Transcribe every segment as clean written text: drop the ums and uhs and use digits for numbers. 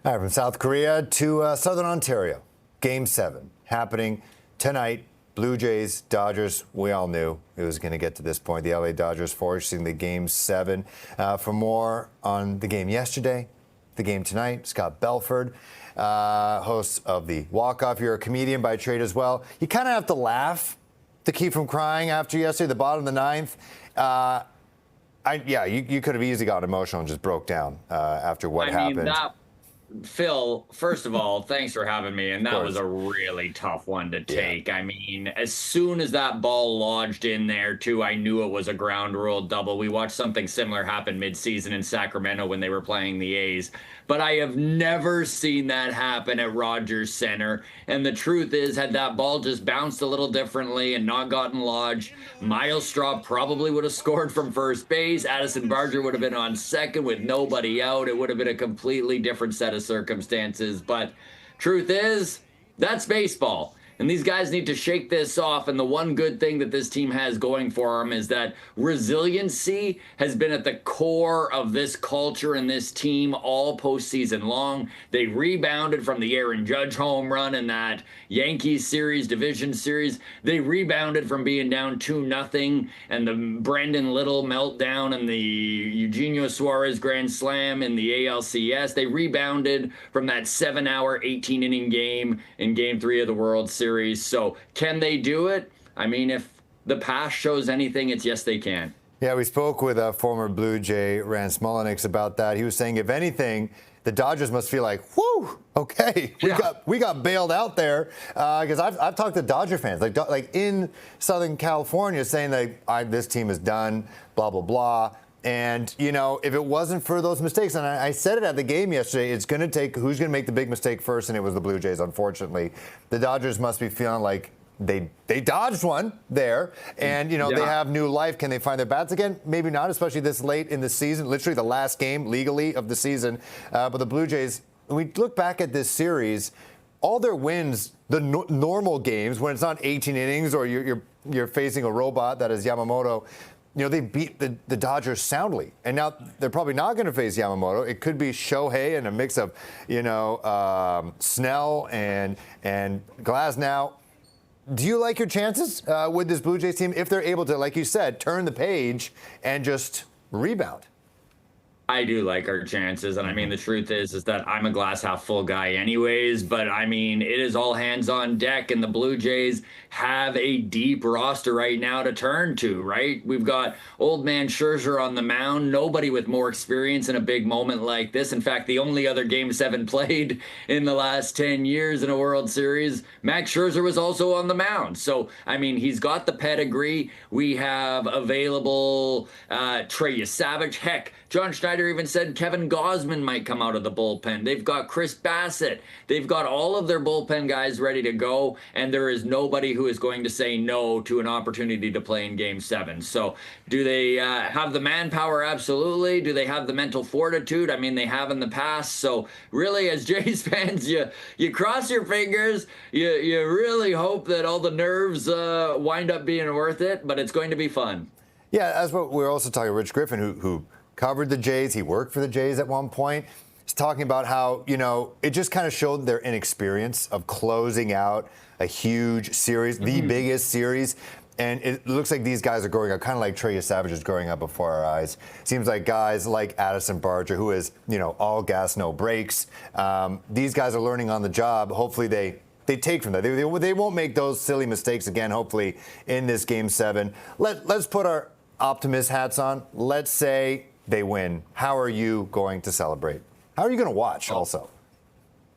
All right, from South Korea to Southern Ontario. Game 7 happening tonight. Blue Jays, Dodgers, we all knew it was going to get to this point. The LA Dodgers forcing the Game 7. For more on the game yesterday, the game tonight, Scott Belford, host of the Walk-Off. You're a comedian by trade as well. You kind of have to laugh to keep from crying after yesterday, the bottom of the ninth. You could have easily gotten emotional and just broke down after what happened. Phil, first of all, thanks for having me. And that was a really tough one to take. Yeah. I mean, as soon as that ball lodged in there, too, I knew it was a ground rule double. We watched something similar happen midseason in Sacramento when they were playing the A's. But I have never seen that happen at Rogers Center. And the truth is, had that ball just bounced a little differently and not gotten lodged, Miles Straw probably would have scored from first base. Addison Barger would have been on second with nobody out. It would have been a completely different set of circumstances. But truth is, that's baseball. And these guys need to shake this off. And the one good thing that this team has going for them is that resiliency has been at the core of this culture and this team all postseason long. They rebounded from the Aaron Judge home run in that Yankees series, division series. They rebounded from being down 2-0 and the Brandon Little meltdown and the Eugenio Suarez grand slam in the ALCS. They rebounded from that 7-hour, 18-inning game in Game 3 of the World Series. So can they do it? I mean, if the past shows anything, it's yes, they can. Yeah, we spoke with former Blue Jay Rance Mulliniks about that. He was saying, if anything, the Dodgers must feel like, whoo, okay, we got bailed out there. Because I've talked to Dodger fans, like in Southern California, saying that this team is done, blah, blah, blah. And, you know, if it wasn't for those mistakes, and I said it at the game yesterday, it's going to take who's going to make the big mistake first, and it was the Blue Jays, unfortunately. The Dodgers must be feeling like they dodged one there, and, you know, they have new life. Can they find their bats again? Maybe not, especially this late in the season, literally the last game legally of the season. But the Blue Jays, when we look back at this series, all their wins, the normal games, when it's not 18 innings or you're facing a robot that is Yamamoto, you know, they beat the Dodgers soundly. And now they're probably not going to face Yamamoto. It could be Shohei and a mix of, you know, Snell and Glasnow. Do you like your chances with this Blue Jays team if they're able to, like you said, turn the page and just rebound? I do like our chances. And I mean, the truth is that I'm a glass half full guy anyways, but I mean, it is all hands on deck, and the Blue Jays have a deep roster right now to turn to, right? We've got old man Scherzer on the mound, nobody with more experience in a big moment like this. In fact, the only other Game 7 played in the last 10 years in a World Series, Max Scherzer was also on the mound. So, I mean, he's got the pedigree. We have available Trey Yesavage. Heck, John Schneider even said Kevin Gausman might come out of the bullpen. They've got Chris Bassett. They've got all of their bullpen guys ready to go, and there is nobody who is going to say no to an opportunity to play in Game 7. So do they have the manpower? Absolutely. Do they have the mental fortitude? I mean, they have in the past. So really, as Jays fans, you cross your fingers. You really hope that all the nerves wind up being worth it, but it's going to be fun. Yeah, that's what we're also talking to Rich Griffin, who covered the Jays. He worked for the Jays at one point. He's talking about how, you know, it just kind of showed their inexperience of closing out a huge series, the biggest series. And it looks like these guys are growing up, kind of like Trey Savage is growing up before our eyes. Seems like guys like Addison Barger, who is, you know, all gas, no brakes. These guys are learning on the job. Hopefully they take from that. They won't make those silly mistakes again, hopefully, in this Game 7. Let's put our optimist hats on. Let's say they win. How are you going to celebrate? How are you going to watch also?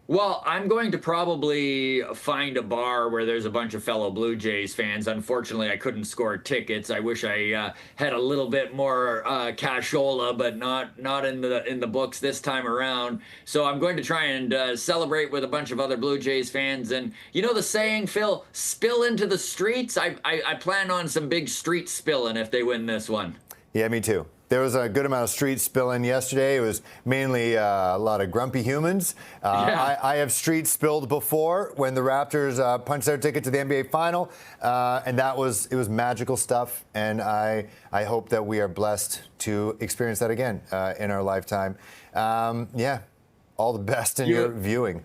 Well, I'm going to probably find a bar where there's a bunch of fellow Blue Jays fans. Unfortunately, I couldn't score tickets. I wish I had a little bit more cashola, but not in the books this time around. So I'm going to try and celebrate with a bunch of other Blue Jays fans. And you know the saying, Phil, spill into the streets? I plan on some big street spilling if they win this one. Yeah, me too. There was a good amount of street spilling yesterday. It was mainly a lot of grumpy humans. I have street spilled before when the Raptors punched their ticket to the NBA final, and it was magical stuff. And I hope that we are blessed to experience that again in our lifetime. Yeah, All the best in your viewing.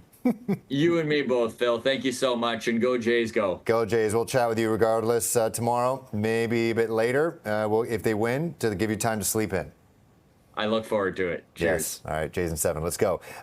You and me both, Phil. Thank you so much, and go Jays, go. Go Jays. We'll chat with you regardless tomorrow, maybe a bit later. If they win, to give you time to sleep in. I look forward to it. Cheers. Yes. All right, Jays in 7. Let's go.